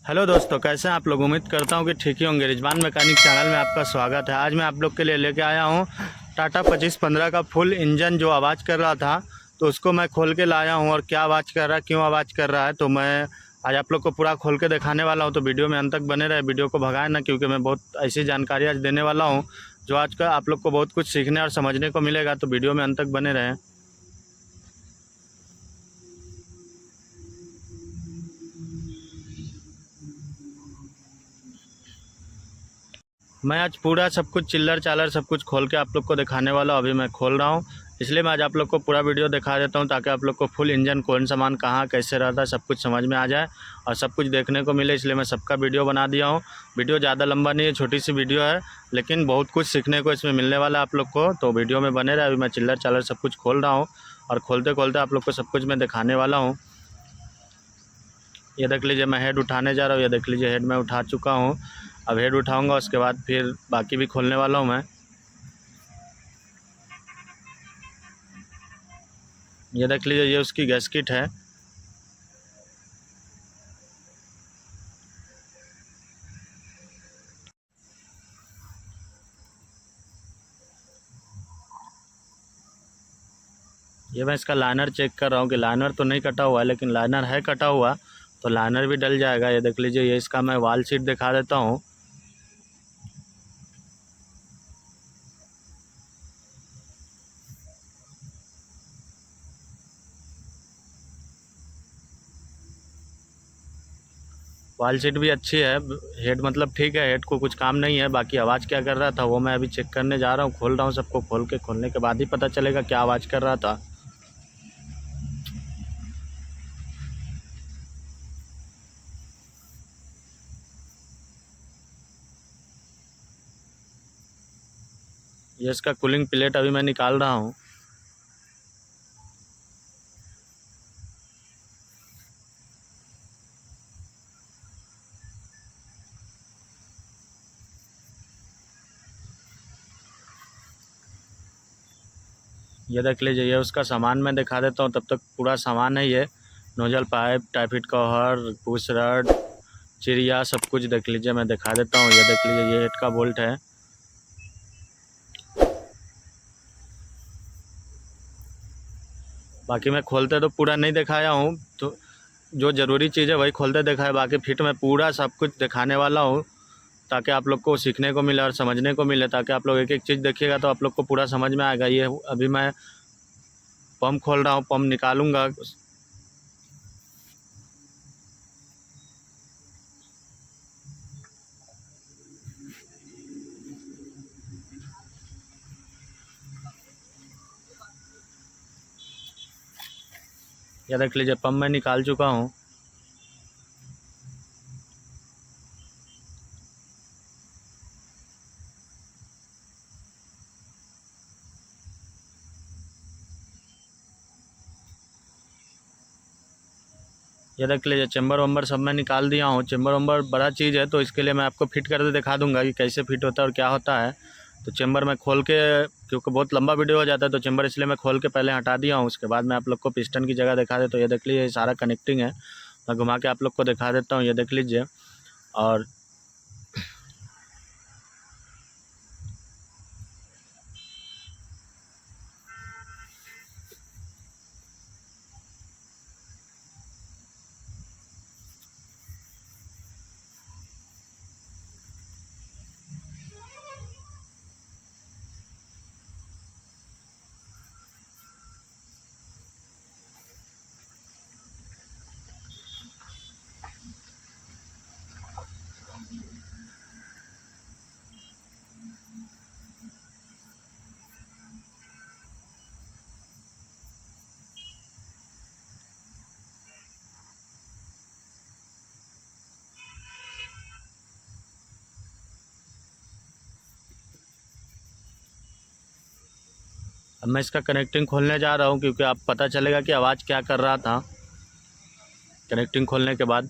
Hello दोस्तों, कैसे हैं आप लोग। उम्मीद करता हूं कि ठीक ही होंगे। रिजवान मैकेनिक चैनल में आपका स्वागत है। आज मैं आप लोग के लिए लेके आया हूं टाटा 2515 का फुल इंजन जो आवाज़ कर रहा था, तो उसको मैं खोल के लाया हूं। और क्या आवाज़ कर रहा है, क्यों आवाज़ कर रहा है, तो मैं आज आप लोग को पूरा खोल के दिखाने वाला हूं। तो वीडियो में अंत तक बने रहे, वीडियो को भगाएं ना, क्योंकि मैं बहुत ऐसी जानकारी आज देने वाला हूँ जो आज का आप लोग को बहुत कुछ सीखने और समझने को मिलेगा। तो वीडियो में अंत तक बने रहें। मैं आज पूरा सब कुछ चिल्लर चालर सब कुछ खोल के आप लोग को दिखाने वाला हूँ। अभी मैं खोल रहा हूँ, इसलिए मैं आज आप लोग को पूरा वीडियो दिखा देता हूँ, ताकि आप लोग को फुल इंजन कौन सामान कहाँ कैसे रहता है सब कुछ समझ में आ जाए और सब कुछ देखने को मिले। इसलिए मैं सबका वीडियो बना दिया हूँ। वीडियो ज़्यादा लंबा नहीं है, छोटी सी वीडियो है, लेकिन बहुत कुछ सीखने को इसमें मिलने वाला है आप लोग को। तो वीडियो में बने रहे। अभी मैं चिल्लर चालर सब कुछ खोल रहा हूँ और खोलते खोलते आप लोग को सब कुछ मैं दिखाने वाला हूँ। ये देख लीजिए, मैं हेड उठाने जा रहा हूँ। ये देख लीजिए, हेड मैं उठा चुका हूँ। अब हेड उठाऊँगा, उसके बाद फिर बाकी भी खोलने वाला हूँ मैं। ये देख लीजिए, ये उसकी गैस्किट है। ये मैं इसका लाइनर चेक कर रहा हूँ कि लाइनर तो नहीं कटा हुआ है, लेकिन लाइनर है कटा हुआ, तो लाइनर भी डल जाएगा। ये देख लीजिए, ये इसका मैं वाल सीट दिखा देता हूँ। वाल सीट भी अच्छी है। हेड मतलब ठीक है, हेड को कुछ काम नहीं है। बाकी आवाज़ क्या कर रहा था वो मैं अभी चेक करने जा रहा हूँ। खोल रहा हूँ सबको, खोलने के बाद ही पता चलेगा क्या आवाज़ कर रहा था। ये इसका कूलिंग प्लेट अभी मैं निकाल रहा हूँ। ये देख लीजिए, ये उसका सामान मैं दिखा देता हूँ। तब तक पूरा सामान है ये। नोजल पाइप, टाइफिट कवर, पुश रड, चिड़िया, सब कुछ देख लीजिए, मैं दिखा देता हूँ। ये देख लीजिए, ये हेड का बोल्ट है। बाकी मैं खोलते तो पूरा नहीं दिखाया हूँ, तो जो ज़रूरी चीज़ है वही खोलते दिखाया। बाकी फिट में पूरा सब कुछ दिखाने वाला हूँ, ताकि आप लोग को सीखने को मिले और समझने को मिले। ताकि आप लोग एक एक चीज़ देखिएगा तो आप लोग को पूरा समझ में आएगा। ये अभी मैं पम्प खोल रहा हूँ, पम्प निकालूँगा। ये देख लीजिए, पम्प मैं निकाल चुका हूँ। ये देख लीजिए, चेम्बर वम्बर सब मैं निकाल दिया हूँ। चेम्बर वम्बर बड़ा चीज़ है, तो इसके लिए मैं आपको फिट करके दिखा दूँगा कि कैसे फिट होता है और क्या होता है। तो चेम्बर में खोल के, क्योंकि बहुत लंबा वीडियो हो जाता है, तो चेम्बर इसलिए मैं खोल के पहले हटा दिया हूँ। उसके बाद मैं आप लोग को पिस्टन की जगह दिखा देता हूँ। ये देख लीजिए, ये सारा कनेक्टिंग है। मैं घुमा के आप लोग को दिखा देता हूँ। ये देख लीजिए। और अब मैं इसका कनेक्टिंग खोलने जा रहा हूँ, क्योंकि आप पता चलेगा कि आवाज़ क्या कर रहा था कनेक्टिंग खोलने के बाद।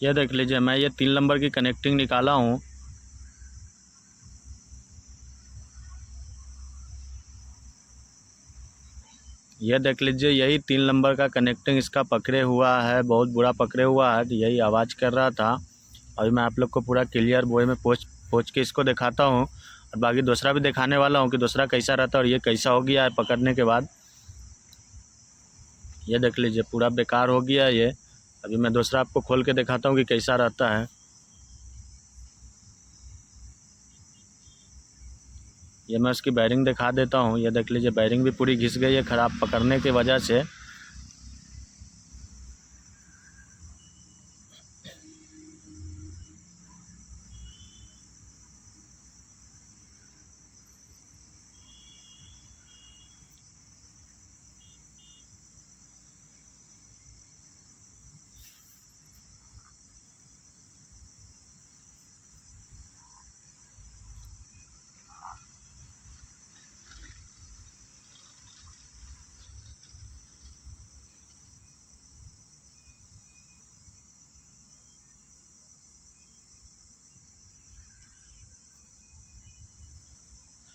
ये देख लीजिए, मैं ये 3 नंबर की कनेक्टिंग निकाला हूँ। ये देख लीजिए, यही 3 नंबर का कनेक्टिंग इसका पकड़े हुआ है, बहुत बुरा पकड़े हुआ है, यही आवाज़ कर रहा था। अभी मैं आप लोग को पूरा क्लियर वे में पोंछ के इसको दिखाता हूँ, और बाकी दूसरा भी दिखाने वाला हूँ कि दूसरा कैसा रहता है और ये कैसा हो गया है पकड़ने के बाद। ये देख लीजिए, पूरा बेकार हो गया है ये। अभी मैं दूसरा आपको खोल के दिखाता हूँ कि कैसा रहता है। ये मैं उसकी बैरिंग दिखा देता हूँ। ये देख लीजिए, बैरिंग भी पूरी घिस गई है ख़राब पकड़ने की वजह से।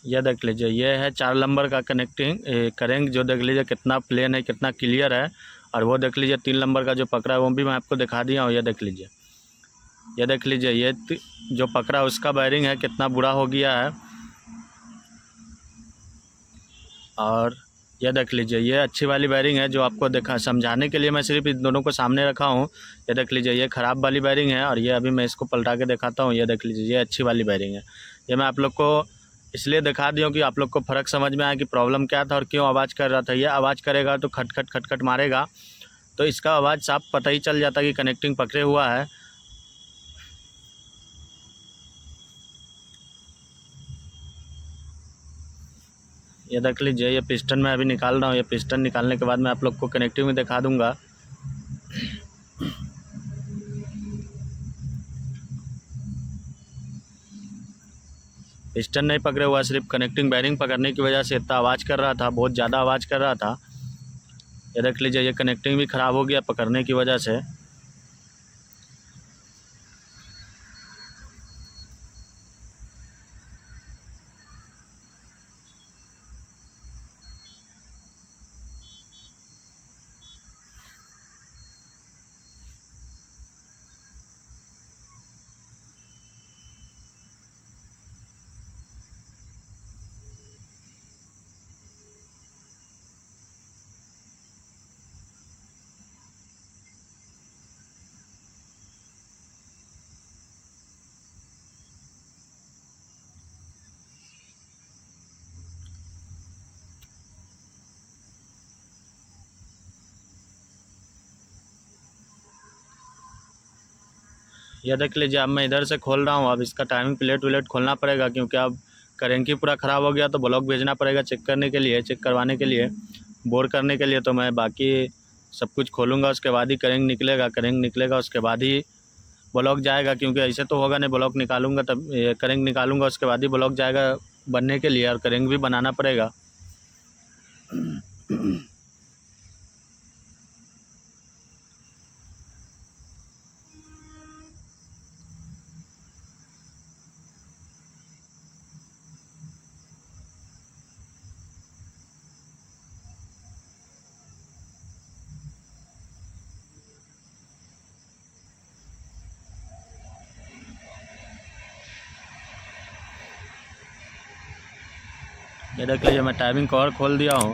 ये देख लीजिए, ये है 4 नंबर का कनेक्टिंग करेंगे, जो देख लीजिए कितना प्लेन है, कितना क्लियर है। और वो देख लीजिए 3 नंबर का जो पकड़ा है वो भी मैं आपको दिखा दिया हूँ। ये देख लीजिए, ये देख लीजिए, ये जो पकड़ा उसका बैरिंग है कितना बुरा हो गया है। और ये देख लीजिए, ये अच्छी वाली बैरिंग है, जो आपको देखा समझाने के लिए मैं सिर्फ इन दोनों को सामने रखा हूँ। ये देख लीजिए, ये ख़राब वाली बैरिंग है, और ये अभी मैं इसको पलटा के दिखाता हूँ। ये देख लीजिए, ये अच्छी वाली बैरिंग है। ये मैं आप लोग को इसलिए दिखा दिया हूँ कि आप लोग को फ़र्क समझ में आया कि प्रॉब्लम क्या था और क्यों आवाज़ कर रहा था। ये आवाज़ करेगा तो खटखट खटखट मारेगा, तो इसका आवाज़ साफ पता ही चल जाता कि कनेक्टिंग पकड़े हुआ है। ये देख लीजिए, ये पिस्टन मैं अभी निकाल रहा हूँ। ये पिस्टन निकालने के बाद मैं आप लोग को कनेक्टिंग में दिखा दूँगा। पिस्टन नहीं पकड़े हुआ, सिर्फ कनेक्टिंग बैरिंग पकड़ने की वजह से इतना आवाज़ कर रहा था, बहुत ज़्यादा आवाज़ कर रहा था। ये देख लीजिए, ये कनेक्टिंग भी ख़राब हो गया पकड़ने की वजह से। ये देख लीजिए, अब मैं इधर से खोल रहा हूँ। अब इसका टाइमिंग प्लेट व्लेट खोलना पड़ेगा, क्योंकि अब करेंकी पूरा ख़राब हो गया, तो ब्लॉक भेजना पड़ेगा चेक करने के लिए, चेक करवाने के लिए, बोर करने के लिए। तो मैं बाकी सब कुछ खोलूँगा, उसके बाद ही करेंग निकलेगा। करेंग निकलेगा उसके बाद ही ब्लॉक जाएगा, क्योंकि ऐसे तो होगा नहीं। ब्लॉक निकालूंगा तब करेंग निकालूंगा, उसके बाद ही ब्लॉक जाएगा बनने के लिए, और करेंग भी बनाना पड़ेगा। ये देख लीजिए, मैं टाइमिंग कवर खोल दिया हूँ।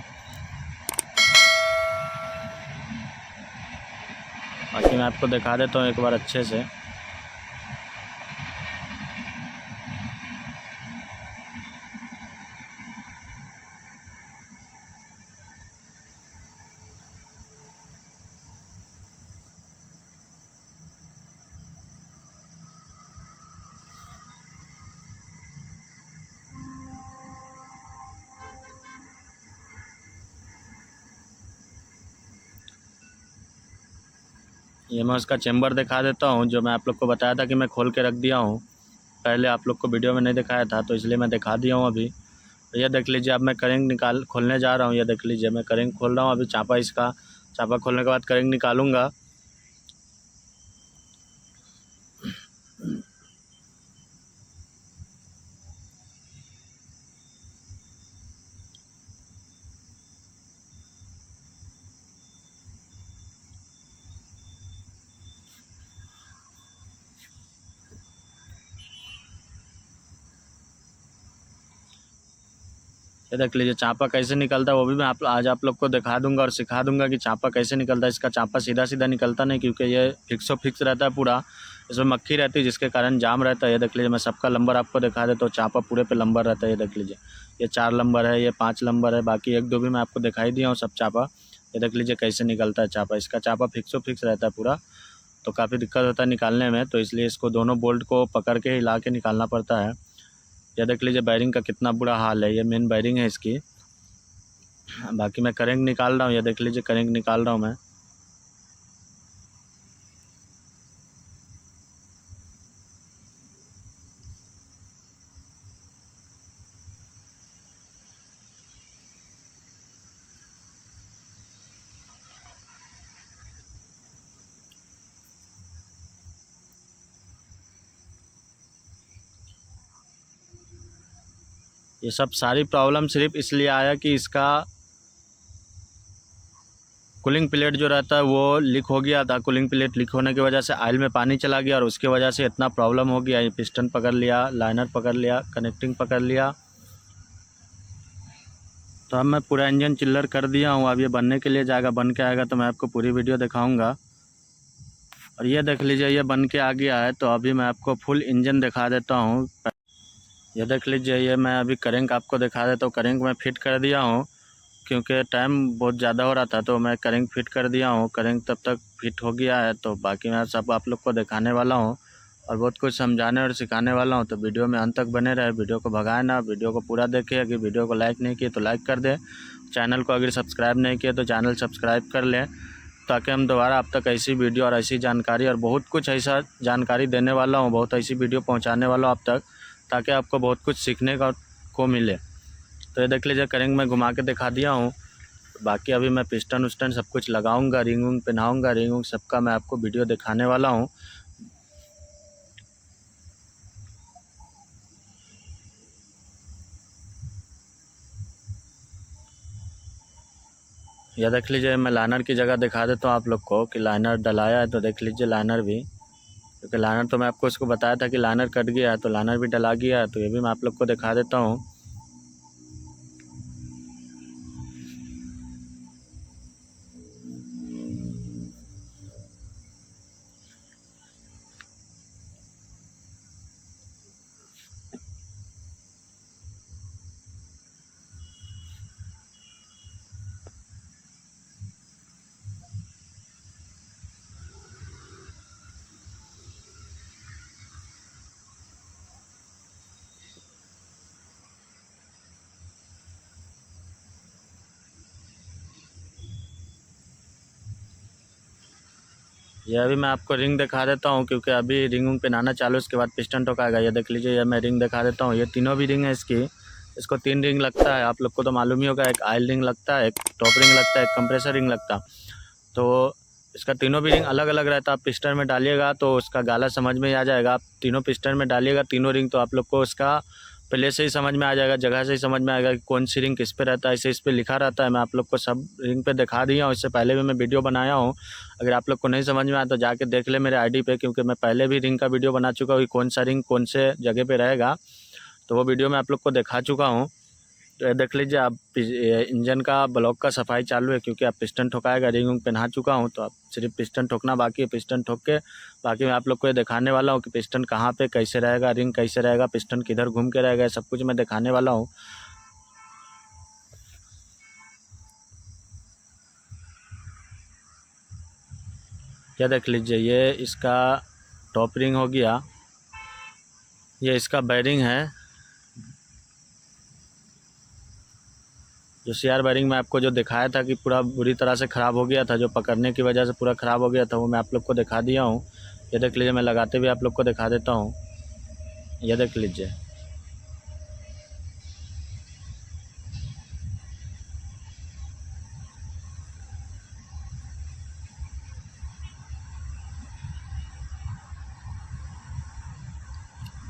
बाकी मैं आपको दिखा देता हूँ एक बार अच्छे से। ये मैं उसका चेम्बर दिखा देता हूँ, जो मैं आप लोग को बताया था कि मैं खोल के रख दिया हूँ। पहले आप लोग को वीडियो में नहीं दिखाया था, तो इसलिए मैं दिखा दिया हूँ अभी। तो ये देख लीजिए, अब मैं करेंग खोलने जा रहा हूँ। ये देख लीजिए, मैं करेंग खोल रहा हूँ अभी। चापा खोलने के बाद करेंग निकालूंगा। ये देख लीजिए चापा कैसे निकलता है, वो भी मैं आज आप लोग को दिखा दूंगा और सिखा दूंगा कि चापा कैसे निकलता है। इसका चापा सीधा सीधा निकलता नहीं, क्योंकि ये फिक्स रहता है पूरा, इसमें मक्खी रहती है जिसके कारण जाम रहता है। ये देख लीजिए मैं सबका नंबर आपको दिखा देता हूँ, चापा पूरे पे नंबर रहता है। ये देख लीजिए ये 4 नंबर है, ये 5 नंबर है, बाकी 1-2 भी मैं आपको दिखाई दिया हूँ सब चापा। ये देख लीजिए कैसे निकलता है चापा, इसका चापा फिक्स रहता है पूरा, तो काफ़ी दिक्कत होता है निकालने में, तो इसलिए इसको दोनों बोल्ट को पकड़ के हिला के निकालना पड़ता है। ये देख लीजिए बैरिंग का कितना बुरा हाल है, ये मेन बैरिंग है इसकी। बाकी मैं करेंट निकाल रहा हूँ, ये देख लीजिए करेंट निकाल रहा हूँ मैं। ये सब सारी प्रॉब्लम सिर्फ इसलिए आया कि इसका कूलिंग प्लेट जो रहता है वो लीक हो गया था। कूलिंग प्लेट लीक होने की वजह से ऑयल में पानी चला गया और उसकी वजह से इतना प्रॉब्लम हो गया। ये पिस्टन पकड़ लिया, लाइनर पकड़ लिया, कनेक्टिंग पकड़ लिया। तो अब मैं पूरा इंजन चिल्लर कर दिया हूँ, अब ये बनने के लिए जाएगा, बन के आएगा तो मैं आपको पूरी वीडियो दिखाऊँगा। और ये देख लीजिए ये बन के आ गया है, तो अभी मैं आपको फुल इंजन दिखा देता हूँ। ये देख लीजिए ये मैं अभी करेंट आपको दिखा देता हूँ। करेंट मैं फिट कर दिया हूँ, क्योंकि टाइम बहुत ज़्यादा हो रहा था तो मैं करेंट फिट कर दिया हूँ। करेंट तब तक फिट हो गया है, तो बाकी मैं सब आप लोग को दिखाने वाला हूँ और बहुत कुछ समझाने और सिखाने वाला हूँ। तो वीडियो में अंत तक बने रहे, वीडियो को भगाए ना, वीडियो को पूरा देखें। अगर वीडियो को लाइक नहीं किए तो लाइक कर दें, चैनल को अगर सब्सक्राइब नहीं किए तो चैनल सब्सक्राइब कर लें, ताकि हम दोबारा आप तक ऐसी वीडियो और ऐसी जानकारी और बहुत कुछ ऐसा जानकारी देने वाला हूँ, बहुत ऐसी वीडियो पहुँचाने वाला हूँ आप तक, ताकि आपको बहुत कुछ सीखने को मिले। तो ये देख लीजिए करेंट मैं घुमा के दिखा दिया हूँ। बाकी अभी मैं पिस्टन उस्टन सब कुछ लगाऊंगा, रिंग विंग पहनाऊँगा, रिंग विंग सबका मैं आपको वीडियो दिखाने वाला हूँ। यह देख लीजिए मैं लाइनर की जगह दिखा देता हूँ आप लोग को कि लाइनर डलाया है, तो देख लीजिए लाइनर भी, क्योंकि लाइनर तो मैं आपको इसको बताया था कि लाइनर कट गया है, तो लाइनर भी डला गया है। तो ये भी मैं आप लोग को दिखा देता हूँ। ये अभी मैं आपको रिंग दिखा देता हूँ, क्योंकि अभी रिंग विंग पहनाना चालू, उसके बाद पिस्टन ठोकाएगा। ये देख लीजिए ये मैं रिंग दिखा देता हूँ। ये तीनों भी रिंग है इसकी, इसको 3 रिंग लगता है, आप लोग को तो मालूम ही होगा। एक ऑयल रिंग लगता है, एक टॉप रिंग लगता है, एक कंप्रेसर रिंग लगता है। तो इसका तीनों भी रिंग अलग अलग रहता है। आप पिस्टन में डालिएगा तो उसका गाला समझ में आ जाएगा। आप तीनों पिस्टन में डालिएगा तीनों रिंग, तो आप लोग को उसका पहले से ही समझ में आ जाएगा, जगह से ही समझ में आएगा कि कौन सी रिंग किस पे रहता है। ऐसे इस पे लिखा रहता है, मैं आप लोग को सब रिंग पे दिखा दिया हूँ। इससे पहले भी मैं वीडियो बनाया हूँ, अगर आप लोग को नहीं समझ में आया तो जाके देख ले मेरे आईडी पे, क्योंकि मैं पहले भी रिंग का वीडियो बना चुका हूँ कि कौन सा रिंग कौन से जगह पे रहेगा, तो वो वीडियो मैं आप लोग को दिखा चुका हूँ। तो ये देख लीजिए आप इंजन का ब्लॉक का सफाई चालू है, क्योंकि आप पिस्टन ठोकाएगा, रिंग विंग पहना चुका हूँ, तो आप सिर्फ पिस्टन ठोकना बाकी है। पिस्टन ठोक के बाकी मैं आप लोग को ये दिखाने वाला हूँ कि पिस्टन कहाँ पे कैसे रहेगा, रिंग कैसे रहेगा, पिस्टन किधर घूम के रहेगा, सब कुछ मैं दिखाने वाला हूँ। क्या देख लीजिए ये इसका टॉप रिंग हो गया, ये इसका बैरिंग है। जो सीआर बैरिंग में आपको जो दिखाया था कि पूरा बुरी तरह से ख़राब हो गया था, जो पकड़ने की वजह से पूरा ख़राब हो गया था, वो मैं आप लोग को दिखा दिया हूँ। ये देख लीजिए मैं लगाते हुए आप लोग को दिखा देता हूँ। ये देख लीजिए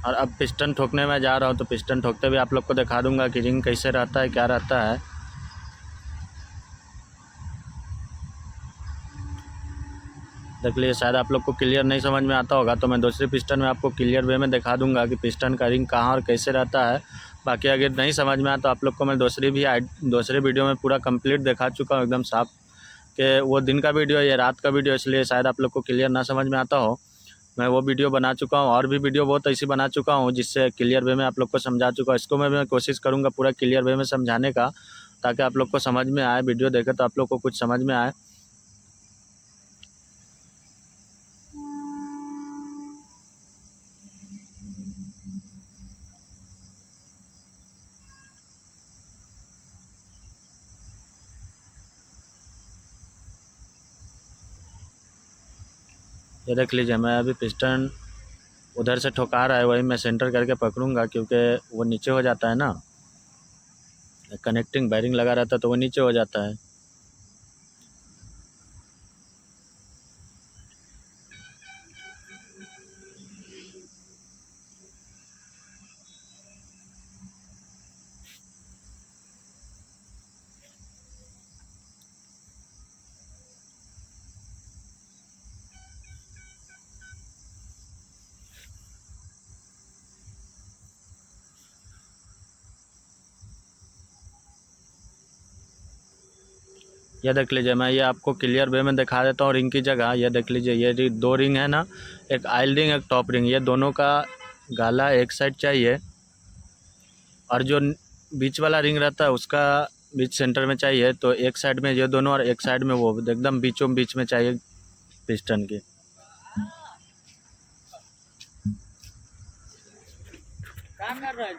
और अब पिस्टन ठोकने में जा रहा हूँ, तो पिस्टन ठोकते हुए आप लोग को दिखा दूंगा कि रिंग कैसे रहता है, क्या रहता है। देख लीजिए, शायद आप लोग को क्लियर नहीं समझ में आता होगा, तो मैं दूसरे पिस्टन में आपको क्लियर वे में दिखा दूंगा कि पिस्टन का रिंग कहाँ और कैसे रहता है। बाकी अगर नहीं समझ में आया तो आप लोग को मैं दूसरे वीडियो में पूरा कंप्लीट दिखा चुका हूँ एकदम साफ, कि वो दिन का वीडियो है, ये रात का वीडियो, इसलिए शायद आप लोग को क्लियर ना समझ में आता हो। मैं वो वीडियो बना चुका हूँ, और भी वीडियो बहुत ऐसी बना चुका हूँ जिससे क्लियर वे में आप लोग को समझा चुका हूँ। इसको मैं कोशिश करूँगा पूरा क्लियर वे में समझाने का, ताकि आप लोग को समझ में आए, वीडियो देखे तो आप लोग को कुछ समझ में आए। ये देख लीजिए, मैं अभी पिस्टन उधर से ठोका रहा है, वही मैं सेंटर करके पकड़ूंगा, क्योंकि वो नीचे हो जाता है ना, कनेक्टिंग बैरिंग लगा रहता है तो वो नीचे हो जाता है। ये देख लीजिए, मैं ये आपको क्लियर वे में दिखा देता हूँ रिंग की जगह। ये देख लीजिए, ये दो रिंग है ना, एक आइल रिंग एक टॉप रिंग, ये दोनों का गाला एक साइड चाहिए, और जो बीच वाला रिंग रहता है उसका बीच सेंटर में चाहिए। तो एक साइड में ये दोनों और एक साइड में वो, एकदम बीचों बीच में चाहिए पिस्टन के। काम कर रहा है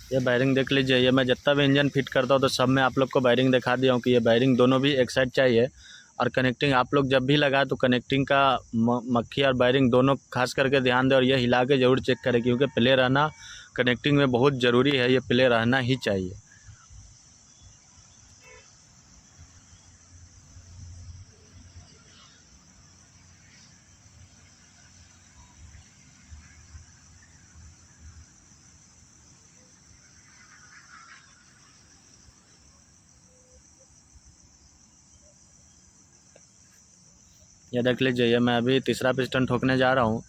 ये बैरिंग देख लीजिए, ये मैं जितना भी इंजन फिट करता हूँ तो सब में आप लोग को बैरिंग दिखा दिया हूँ कि ये बैरिंग दोनों भी एक साइड चाहिए। और कनेक्टिंग आप लोग जब भी लगाए तो कनेक्टिंग का मक्खी और बैरिंग दोनों खास करके ध्यान दें, और ये हिला के ज़रूर चेक करें, क्योंकि प्ले रहना कनेक्टिंग में बहुत ज़रूरी है, ये प्ले रहना ही चाहिए। ये देख लीजिए, ये मैं अभी तीसरा पिस्टन ठोकने जा रहा हूँ।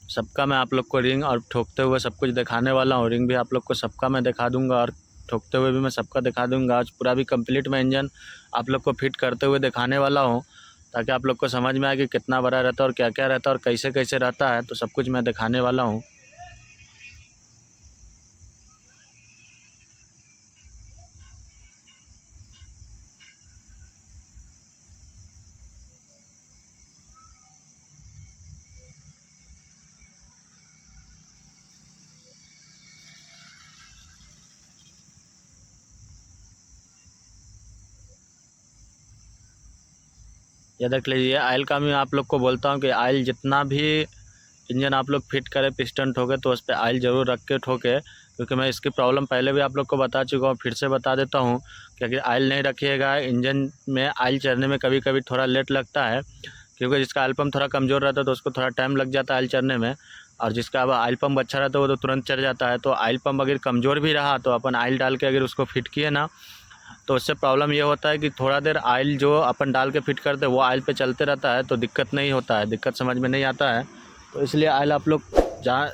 सबका मैं आप लोग को रिंग और ठोकते हुए सब कुछ दिखाने वाला हूँ। रिंग भी आप लोग को सबका मैं दिखा दूंगा, और ठोकते हुए भी मैं सबका दिखा दूंगा। आज पूरा भी कंप्लीट मैं इंजन आप लोग को फिट करते हुए दिखाने वाला हूँ, ताकि आप लोग को समझ में आए कि कितना बड़ा रहता है और क्या क्या रहता है और कैसे कैसे रहता है, तो सब कुछ मैं दिखाने वाला हूँ। ये देख लीजिए, आयल का मैं आप लोग को बोलता हूँ कि आयल जितना भी इंजन आप लोग फिट करें, पिस्टन ठोके, तो उस पर आयल ज़रूर रख के ठोके, क्योंकि मैं इसकी प्रॉब्लम पहले भी आप लोग को बता चुका हूँ, फिर से बता देता हूँ कि अगर आयल नहीं रखिएगा इंजन में, आयल चढ़ने में कभी कभी थोड़ा लेट लगता है, क्योंकि जिसका आयल पम्प थोड़ा कमज़ोर रहता है तो उसको थोड़ा टाइम लग जाता है आयल चढ़ने में, और जिसका अब आयल पम्प अच्छा रहता है वो तो तुरंत चढ़ जाता है। तो आयल पम्प अगर कमज़ोर भी रहा तो अपन आयल डाल के अगर उसको फिट किए ना, तो उससे प्रॉब्लम ये होता है कि थोड़ा देर आयल जो अपन डाल के फिट करते हैं वो आयल पे चलते रहता है, तो दिक्कत नहीं होता है, दिक्कत समझ में नहीं आता है। तो इसलिए आयल आप लोग जहाँ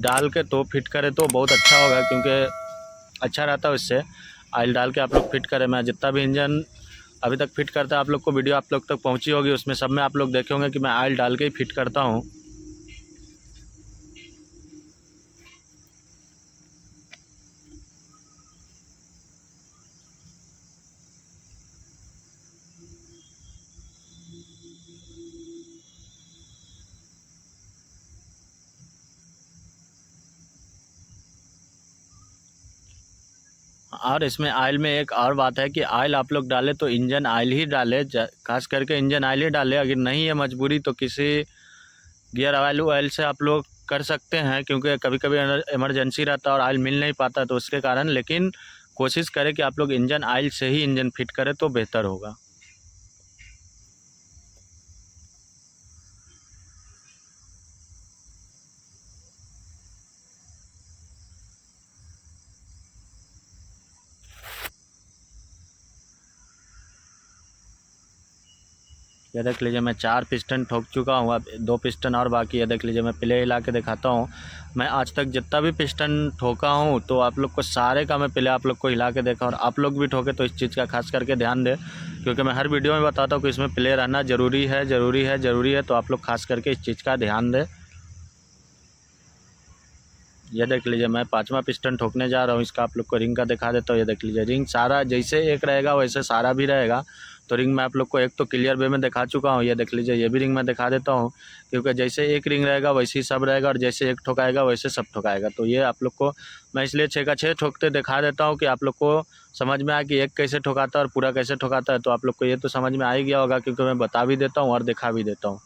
डाल के तो फिट करें तो बहुत अच्छा होगा, क्योंकि अच्छा रहता है उससे। आयल डाल के आप लोग फिट करें। मैं जितना भी इंजन अभी तक फिट करता है आप लोग को वीडियो आप लोग तक पहुँची होगी, उसमें सब में आप लोग देखे होंगे कि मैं आयल डाल के ही फिट करता हूँ। और इसमें ऑयल में एक और बात है कि ऑयल आप लोग डालें तो इंजन ऑयल ही डालें, खास करके इंजन ऑयल ही डालें। अगर नहीं है मजबूरी तो किसी गियर ऑयल से आप लोग कर सकते हैं, क्योंकि कभी कभी इमरजेंसी रहता है और ऑयल मिल नहीं पाता तो उसके कारण। लेकिन कोशिश करें कि आप लोग इंजन ऑयल से ही इंजन फिट करें तो बेहतर होगा। ये देख लीजिए मैं 4 पिस्टन ठोक चुका हूँ, अब 2 पिस्टन और बाकी है। देख लीजिए मैं प्ले हिला के दिखाता हूँ। मैं आज तक जितना भी पिस्टन ठोका हूँ तो आप लोग को सारे का मैं प्ले आप लोग को हिला के देखा, और आप लोग भी ठोके तो इस चीज़ का खास करके ध्यान दें, क्योंकि मैं हर वीडियो में बताता हूँ कि इसमें प्ले रहना ज़रूरी है, ज़रूरी है, ज़रूरी है। तो आप लोग खास करके इस चीज़ का ध्यान दें। ये देख लीजिए मैं 5वां पिस्टन ठोकने जा रहा हूँ। इसका आप लोग को रिंग का दिखा देता हूँ। ये देख लीजिए रिंग सारा जैसे एक रहेगा वैसे सारा भी रहेगा। तो रिंग मैं आप लोग को एक तो क्लियर वे में दिखा चुका हूँ। ये देख लीजिए ये भी रिंग मैं दिखा देता हूँ, क्योंकि जैसे एक रिंग रहेगा वैसे ही सब रहेगा, और जैसे एक ठोकाएगा वैसे सब ठोकाएगा। तो ये आप लोग को मैं इसलिए 6 का 6 ठोकते दिखा देता हूँ कि आप लोग को समझ में आए कि एक कैसे ठोकाता है और पूरा कैसे ठोकाता है। तो आप लोग को ये तो समझ में आ ही गया होगा, क्योंकि मैं बता भी देता हूँ और दिखा भी देता हूँ।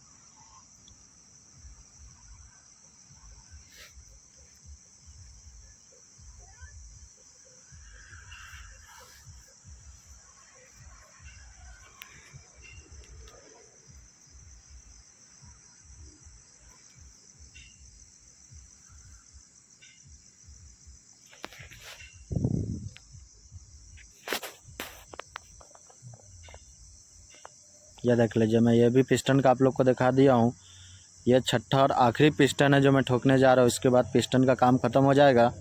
यह देख लीजिए मैं ये भी पिस्टन का आप लोग को दिखा दिया हूँ। यह छठा और आखिरी पिस्टन है जो मैं ठोकने जा रहा हूँ। इसके बाद पिस्टन का काम ख़त्म हो जाएगा।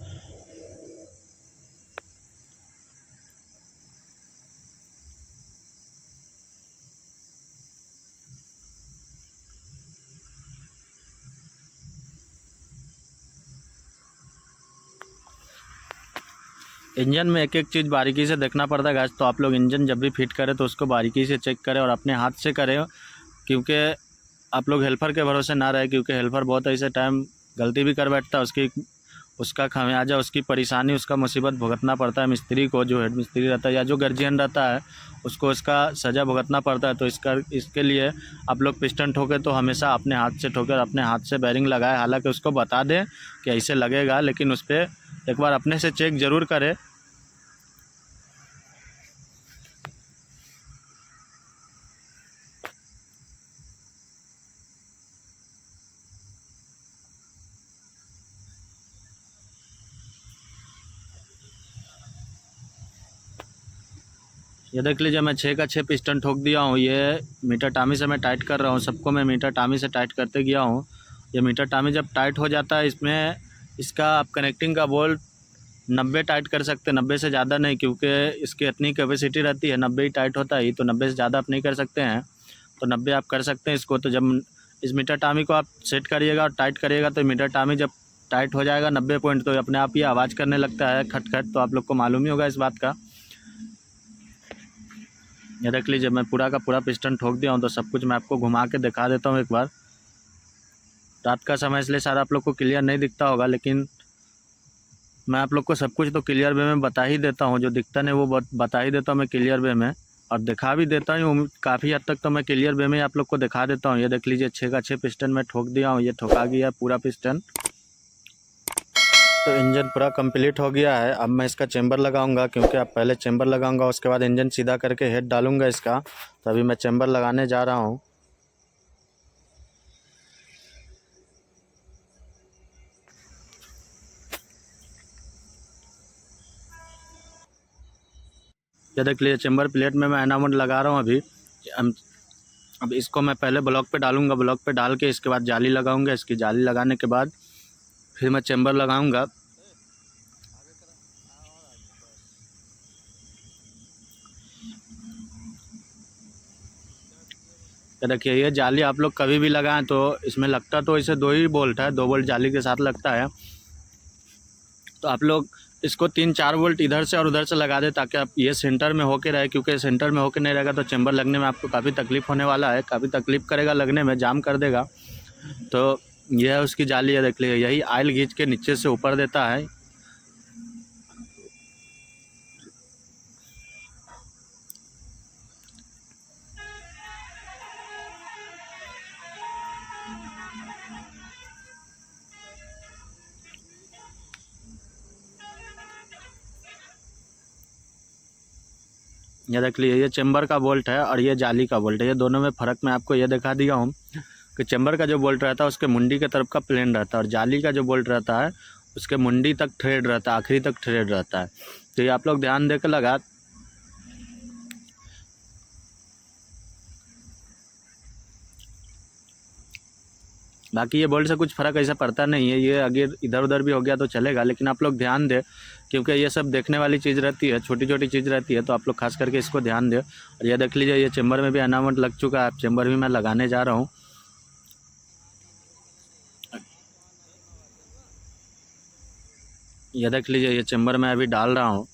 इंजन में एक एक चीज़ बारीकी से देखना पड़ता है गाइस। तो आप लोग इंजन जब भी फिट करें तो उसको बारीकी से चेक करें और अपने हाथ से करें, क्योंकि आप लोग हेल्पर के भरोसे ना रहे, क्योंकि हेल्पर बहुत ऐसे टाइम गलती भी कर बैठता है। उसका खामियाजा, उसकी परेशानी, उसका मुसीबत भुगतना पड़ता है मिस्त्री को। जो हेड मिस्त्री रहता है या जो गार्जियन रहता है उसको इसका सज़ा भुगतना पड़ता है। तो इसके लिए आप लोग पिस्टन ठोके तो हमेशा अपने हाथ से ठोके और अपने हाथ से बेरिंग लगाए। हालांकि उसको बता दें कि ऐसे लगेगा, लेकिन उस पर एक बार अपने से चेक ज़रूर करें। ये देख लीजिए मैं 6 का 6 पिस्टन ठोक दिया हूँ। ये मीटर टामी से मैं टाइट कर रहा हूँ। सबको मैं मीटर टामी से टाइट करते गया हूँ। ये मीटर टामी जब टाइट हो जाता है इसमें इसका आप कनेक्टिंग का बोल्ट 90 टाइट कर सकते हैं, 90 से ज़्यादा नहीं, क्योंकि इसकी इतनी कैपेसिटी रहती है, 90 ही टाइट होता है। तो 90 से ज़्यादा आप नहीं कर सकते हैं, तो 90 आप कर सकते हैं इसको। तो जब इस मीटर टामी को आप सेट करिएगा और टाइट करिएगा तो मीटर टामी जब टाइट हो जाएगा 90 पॉइंट, तो अपने आप ही आवाज़ करने लगता है खट खट। तो आप लोग को मालूम ही होगा इस बात का। ये देख लीजिए मैं पूरा का पूरा पिस्टन ठोक दिया हूँ। तो सब कुछ मैं आपको घुमा के दिखा देता हूँ एक बार। रात का समय इसलिए सारा आप लोग को क्लियर नहीं दिखता होगा, लेकिन मैं आप लोग को सब कुछ तो क्लियर वे में बता ही देता हूँ। जो दिखता नहीं वो बता ही देता हूँ मैं क्लियर वे में, और दिखा भी देता हूँ काफ़ी हद तक। तो मैं क्लियर वे में आप लोग को दिखा देता हूँ। ये देख लीजिए 6 का 6 पिस्टन मैं ठोक दिया हूँ। ये ठोका गया पूरा पिस्टन। तो इंजन पूरा कंप्लीट हो गया है। अब मैं इसका चेंबर लगाऊंगा, क्योंकि अब पहले चेंबर लगाऊंगा उसके बाद इंजन सीधा करके हेड डालूंगा इसका। तो अभी मैं चेंबर लगाने जा रहा हूँ। ये देख लीजिए चेंबर प्लेट में मैं एनामोड लगा रहा हूँ अभी। अब इसको मैं पहले ब्लॉक पे डालूंगा, ब्लॉक पे डाल के इसके बाद जाली लगाऊंगा। इसकी जाली लगाने के बाद फिर मैं चेंबर लगाऊंगा। तो देखिए ये जाली आप लोग कभी भी लगाएं तो इसमें लगता तो इसे 2 ही बोल्ट है, 2 बोल्ट जाली के साथ लगता है। तो आप लोग इसको 3-4 वोल्ट इधर से और उधर से लगा दें, ताकि आप ये सेंटर में होके रहे, क्योंकि सेंटर में होके नहीं रहेगा तो चेंबर लगने में आपको काफ़ी तकलीफ़ होने वाला है, काफ़ी तकलीफ़ करेगा लगने में, जाम कर देगा। तो यह है उसकी जाली है, देख लीजिए यही आयल खींच के नीचे से ऊपर देता है। ये देख लीजिए, ये चेम्बर का बोल्ट है और ये जाली का बोल्ट है। ये दोनों में फ़र्क मैं आपको ये दिखा दिया हूँ कि चेम्बर का जो बोल्ट रहता है उसके मुंडी के तरफ का प्लेन रहता है और जाली का जो बोल्ट रहता है उसके मुंडी तक थ्रेड रहता है, आखिरी तक थ्रेड रहता है। तो ये आप लोग ध्यान दे कर लगा। बाकी ये बोल्ट से कुछ फ़र्क ऐसा पड़ता नहीं है, ये अगर इधर उधर भी हो गया तो चलेगा, लेकिन आप लोग ध्यान दें क्योंकि ये सब देखने वाली चीज़ रहती है, छोटी छोटी चीज़ रहती है, तो आप लोग खास करके इसको ध्यान दें। और ये देख लीजिए, ये चेम्बर में भी अनावट लग चुका है, चेम्बर भी मैं लगाने जा रहा हूँ। ये देख लीजिए, ये चेम्बर में अभी डाल रहा हूँ।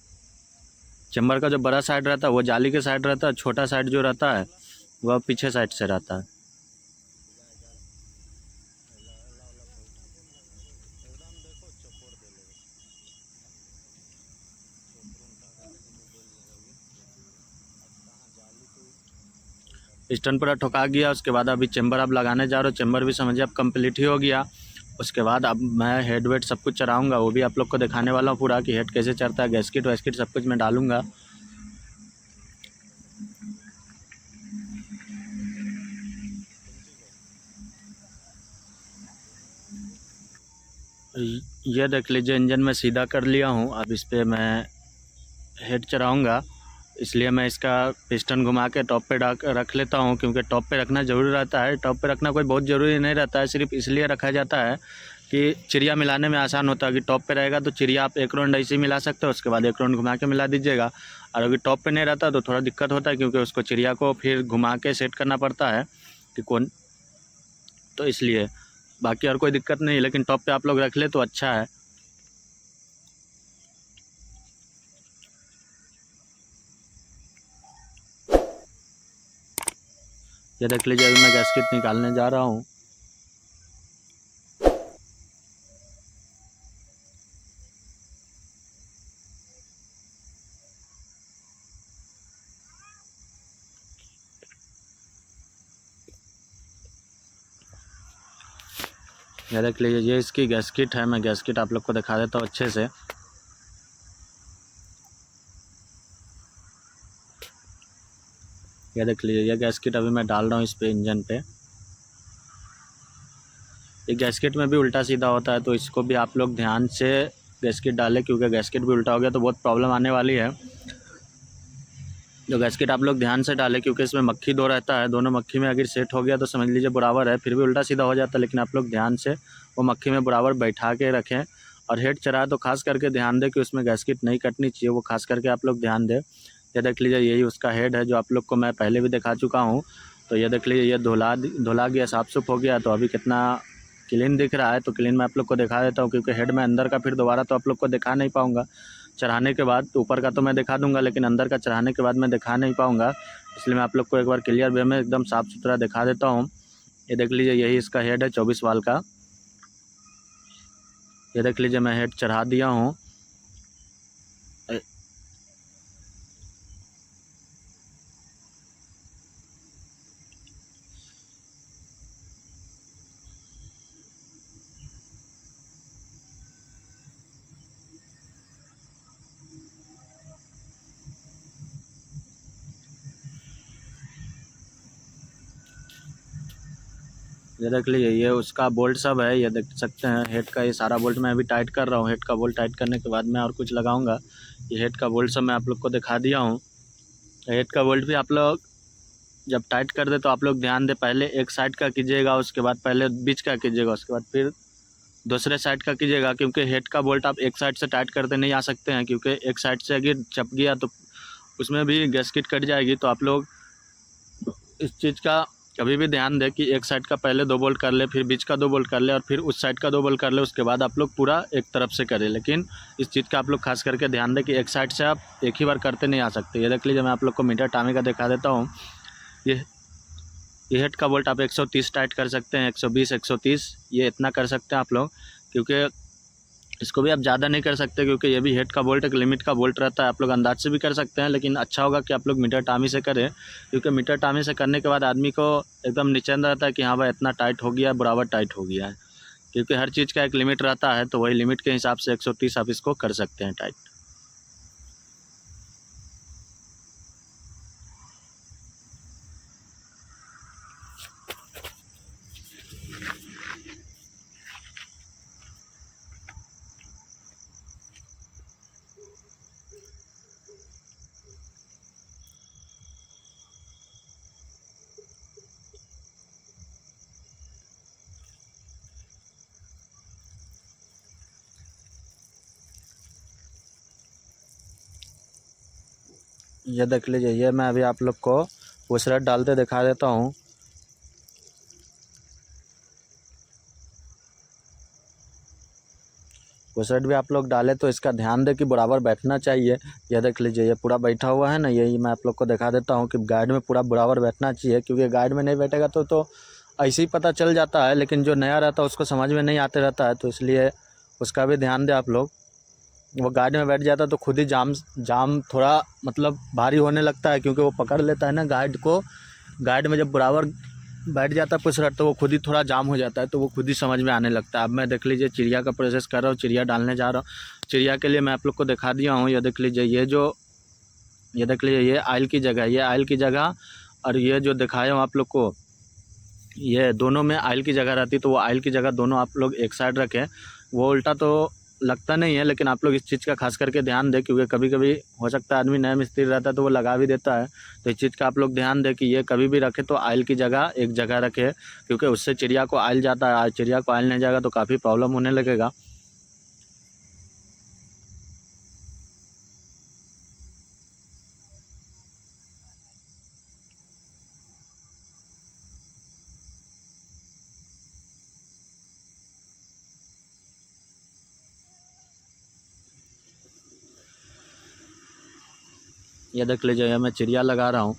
चेम्बर का जो बड़ा साइड रहता है वो जाली के साइड रहता है, छोटा साइड जो रहता है वह पीछे साइड से रहता है। पिस्टन पूरा ठोका गया, उसके बाद अभी चेम्बर अब लगाने जा रहा हूँ। चेम्बर भी समझिए अब कंप्लीट ही हो गया। उसके बाद अब मैं हेड वेड सब कुछ चढ़ाऊँगा, वो भी आप लोग को दिखाने वाला हूँ पूरा कि हेड कैसे चढ़ता है, गैस्किट वैस्किट सब कुछ मैं डालूँगा। ये देख लीजिए, इंजन में सीधा कर लिया हूँ। अब इस पर मैं हेड चढ़ाऊँगा, इसलिए मैं इसका पिस्टन घुमा के टॉप पे रख लेता हूँ, क्योंकि टॉप पे रखना ज़रूरी रहता है। टॉप पे रखना कोई बहुत ज़रूरी नहीं रहता है, सिर्फ इसलिए रखा जाता है कि चिड़िया मिलाने में आसान होता है। कि टॉप पे रहेगा तो चिड़िया आप एक राउंड ऐसे ही मिला सकते हो, उसके बाद एक राउंड घुमा के मिला दीजिएगा। और अगर टॉप पे नहीं रहता तो थोड़ा दिक्कत होता है, क्योंकि उसको चिड़िया को फिर घुमा के सेट करना पड़ता है कि कौन, तो इसलिए। बाकी और कोई दिक्कत नहीं, लेकिन टॉप पे आप लोग रख ले तो अच्छा है। ये देख लीजिए, अभी मैं गैस्केट निकालने जा रहा हूँ। ये देख लीजिए, ये इसकी गैस्केट है। मैं गैस्केट आप लोग को दिखा देता हूँ अच्छे से। ये देख लीजिए, ये गैस्केट अभी मैं डाल रहा हूँ इस पे, इंजन पे। ये गैस्केट में भी उल्टा सीधा होता है, तो इसको भी आप लोग ध्यान से गैस्केट डालें, क्योंकि गैस्केट भी उल्टा हो गया तो बहुत प्रॉब्लम आने वाली है। जो गैस्केट आप लोग ध्यान से डालें, क्योंकि इसमें मक्खी दो रहता है, दोनों मक्खी में अगर सेट हो गया तो समझ लीजिए बराबर है। फिर भी उल्टा सीधा हो जाता है, लेकिन आप लोग ध्यान से वो मक्खी में बराबर बैठा के रखें। और हेड चढ़ाए तो खास करके ध्यान दें कि उसमें गैस्केट नहीं कटनी चाहिए, वो खास करके आप लोग ध्यान दें। ये देख लीजिए, यही उसका हेड है जो आप लोग को मैं पहले भी दिखा चुका हूँ। तो ये देख लीजिए, ये धुला गया, साफ सुफ हो गया, तो अभी कितना क्लीन दिख रहा है। तो क्लीन मैं आप लोग को दिखा देता हूँ, क्योंकि हेड में अंदर का फिर दोबारा तो आप लोग को दिखा नहीं पाऊँगा चढ़ाने के बाद। तो ऊपर का तो मैं दिखा दूंगा, लेकिन अंदर का चढ़ाने के बाद मैं दिखा नहीं पाऊँगा, इसलिए मैं आप लोग को एक बार क्लियर वे में एकदम साफ़ सुथरा दिखा देता हूँ। ये देख लीजिए, यही इसका हेड है 24 वाल का। ये देख लीजिए, मैं हेड चढ़ा दिया हूँ। ये देख लीजिए, ये उसका बोल्ट सब है, ये देख सकते हैं। हेड का ये सारा बोल्ट मैं अभी टाइट कर रहा हूँ। हेड का बोल्ट टाइट करने के बाद मैं और कुछ लगाऊंगा। ये हेड का बोल्ट सब मैं आप लोग को दिखा दिया हूँ। हेड का बोल्ट भी आप लोग जब टाइट कर दे तो आप लोग ध्यान दे, पहले एक साइड का कीजिएगा, उसके बाद पहले बीच का कीजिएगा, उसके बाद फिर दूसरे साइड का कीजिएगा। क्योंकि हेड का बोल्ट आप एक साइड से टाइट करते नहीं आ सकते हैं, क्योंकि एक साइड से अगर चप गया तो उसमें भी गैस्केट कट जाएगी। तो आप लोग इस चीज़ का कभी भी ध्यान दें कि एक साइड का पहले 2 बोल्ट कर ले, फिर बीच का 2 बोल्ट कर ले, और फिर उस साइड का 2 बोल्ट कर ले, उसके बाद आप लोग पूरा एक तरफ से करें। लेकिन इस चीज़ का आप लोग खास करके ध्यान दें कि एक साइड से आप एक ही बार करते नहीं आ सकते। ये देख लीजिए, मैं आप लोग को मीटर टामी का दिखा देता हूँ। ये हेड का बोल्ट आप 130 टाइट कर सकते हैं, 120, 130 ये इतना कर सकते हैं आप लोग, क्योंकि इसको भी आप ज़्यादा नहीं कर सकते, क्योंकि ये भी हेड का बोल्ट एक लिमिट का बोल्ट रहता है। आप लोग अंदाज से भी कर सकते हैं, लेकिन अच्छा होगा कि आप लोग मीटर टामी से करें, क्योंकि मीटर टामी से करने के बाद आदमी को एकदम निश्चिंत रहता है कि हाँ भाई इतना टाइट हो गया, बराबर टाइट हो गया है। क्योंकि हर चीज़ का एक लिमिट रहता है, तो वही लिमिट के हिसाब से 130 आप इसको कर सकते हैं टाइट। ये देख लीजिए, ये मैं अभी आप लोग को पुशरट डालते दिखा देता हूँ। पुशरट भी आप लोग डालें तो इसका ध्यान दें कि बराबर बैठना चाहिए। ये देख लीजिए, ये पूरा बैठा हुआ है ना, यही मैं आप लोग को दिखा देता हूँ कि गाइड में पूरा बराबर बैठना चाहिए, क्योंकि गाइड में नहीं बैठेगा तो ऐसे ही पता चल जाता है, लेकिन जो नया रहता है उसको समझ में नहीं आते रहता है, तो इसलिए उसका भी ध्यान दें आप लोग। वो गाइड में बैठ जाता है तो खुद ही जाम थोड़ा मतलब भारी होने लगता है, क्योंकि वो पकड़ लेता है ना गाइड को। गाइड में जब बराबर बैठ जाता है पुशरट तो वो खुद ही थोड़ा जाम हो जाता है, तो वो खुद ही समझ में आने लगता है। अब मैं देख लीजिए चिड़िया का प्रोसेस कर रहा हूँ, चिड़िया डालने जा रहा हूँ। चिड़िया के लिए मैं आप लोग को दिखा दिया हूँ। ये देख लीजिए, ये देख लीजिए, ये आयल की जगह, ये आयल की जगह, और ये जो दिखाया हूँ आप लोग को, ये दोनों में आयल की जगह रहती, तो वो आयल की जगह दोनों आप लोग एक साइड रखें। वो उल्टा तो लगता नहीं है, लेकिन आप लोग इस चीज़ का खास करके ध्यान दें, क्योंकि कभी कभी हो सकता है आदमी नया मिस्त्री रहता है तो वो लगा भी देता है। तो इस चीज़ का आप लोग ध्यान दें कि ये कभी भी रखे तो आयल की जगह एक जगह रखे, क्योंकि उससे चिड़िया को आयल जाता है। चिड़िया को आयल नहीं जाएगा तो काफ़ी प्रॉब्लम होने लगेगा। ये देख लीजिए, मैं चिड़िया लगा रहा हूँ।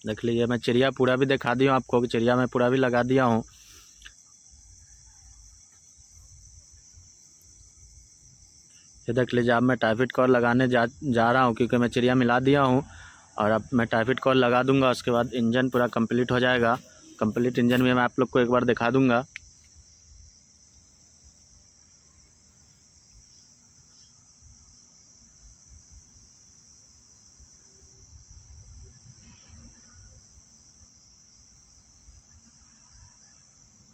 देख लीजिए, मैं चिड़िया पूरा भी दिखा दिया हूँ आपको कि चिड़िया मैं पूरा भी लगा दिया हूँ। ये देख लीजिए, अब मैं टाइफिड कॉर लगाने जा रहा हूँ, क्योंकि मैं चिड़िया मिला दिया हूँ। और अब मैं टाइफिड कॉर लगा दूंगा, उसके बाद इंजन पूरा कंप्लीट हो जाएगा। कंप्लीट इंजन भी मैं आप लोग को एक बार दिखा दूंगा।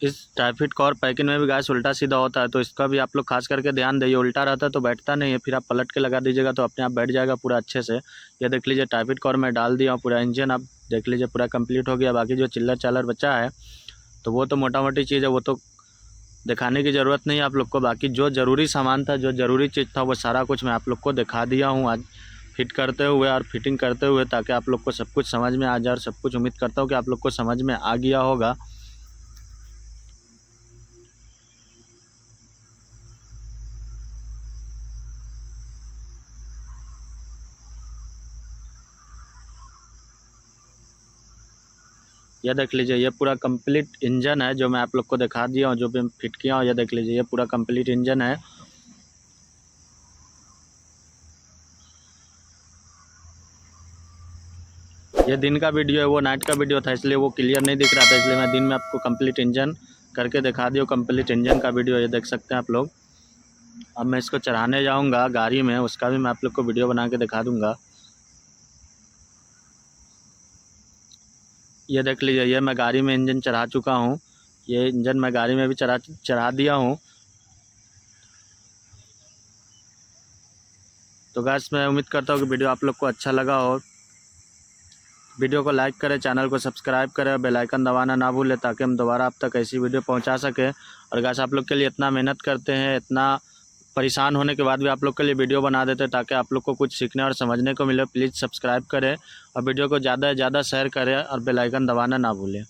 इस टाइफिड कॉर पैकिंग में भी गैस उल्टा सीधा होता है, तो इसका भी आप लोग खास करके ध्यान दीजिए। उल्टा रहता है तो बैठता नहीं है, फिर आप पलट के लगा दीजिएगा तो अपने आप बैठ जाएगा पूरा अच्छे से। ये देख लीजिए, टाइफिड कॉर मैं डाल दिया हूँ, पूरा इंजन आप देख लीजिए पूरा कंप्लीट हो गया। बाकी जो चिल्लर चालर बचा है तो वो तो मोटा मोटी चीज़ है, वो तो दिखाने की ज़रूरत नहीं है आप लोग को। बाकी जो ज़रूरी सामान था, जो ज़रूरी चीज़ था, वो सारा कुछ मैं आप लोग को दिखा दिया हूँ आज फिट करते हुए और फिटिंग करते हुए, ताकि आप लोग को सब कुछ समझ में आ जाए। और सब कुछ उम्मीद करता हूँ कि आप लोग को समझ में आ गया होगा। ये देख लीजिए, ये पूरा कंप्लीट इंजन है जो मैं आप लोग को दिखा दिया हूँ, जो भी फिट किया हूँ। ये देख लीजिए, ये पूरा कंप्लीट इंजन है। ये दिन का वीडियो है, वो नाइट का वीडियो था, इसलिए वो क्लियर नहीं दिख रहा था, इसलिए मैं दिन में आपको कंप्लीट इंजन करके दिखा दिया। कंप्लीट इंजन का वीडियो ये देख सकते हैं आप लोग। अब मैं इसको चढ़ाने जाऊँगा गाड़ी में, उसका भी मैं आप लोग को वीडियो बना के दिखा दूँगा। ये देख लीजिए, ये मैं गाड़ी में इंजन चढ़ा चुका हूँ। ये इंजन मैं गाड़ी में भी चढ़ा दिया हूँ। तो गाइस, मैं उम्मीद करता हूँ कि वीडियो आप लोग को अच्छा लगा हो। वीडियो को लाइक करें, चैनल को सब्सक्राइब करें और बेल आइकन दबाना ना भूलें, ताकि हम दोबारा आप तक ऐसी वीडियो पहुंचा सकें। और गाइस, आप लोग के लिए इतना मेहनत करते हैं, इतना परेशान होने के बाद भी आप लोग के लिए वीडियो बना देते हैं, ताकि आप लोग को कुछ सीखने और समझने को मिले। प्लीज़ सब्सक्राइब करें और वीडियो को ज़्यादा से ज़्यादा शेयर करें और बेल आइकन दबाना ना भूलें।